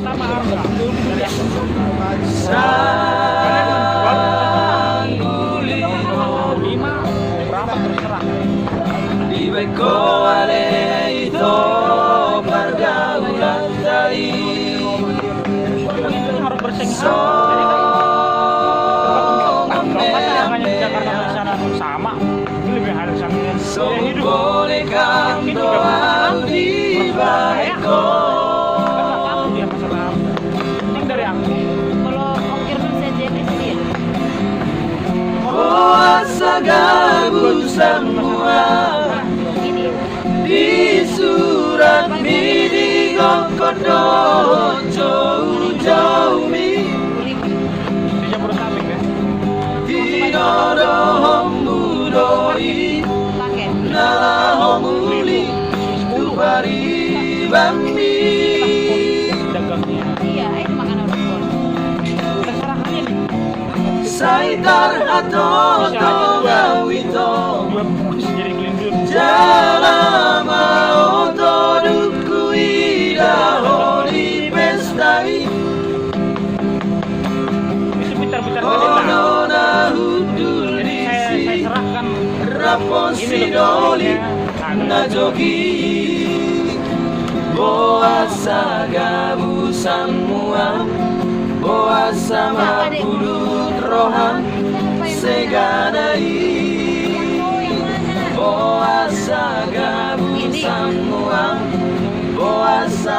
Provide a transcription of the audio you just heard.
sama harga dari aku. Lima berapa terserah. Di beko ale itu pergaulan tadi. Ini harus bersaing jadi kan makanya di Jakarta dan sana sama. Ini lebih harus sama hidup. Bolehkan doa di beko. Dia masalah ini dari aku. Kalau ongkir bisa jadi dia. Puasa gabung semua Ini di surat midi gongkodo jauh-jauh mi Di Jabodetabek ya. Hinodo homudoi pakai. nala homuli kubari bami Dagangnya. Iya, ini makanan orang. Terserah kalian nih. saitar atau gawito Dua bungkus jadi gelindur. jalama otoduku ida holi pestai Itu putar-putar kalian lah. Onona Jadi huduli saya serahkan Raposidoli najogi Boasa gabusan muam Boasa makulut rohan Seganai Boasa gabusan muam Boasa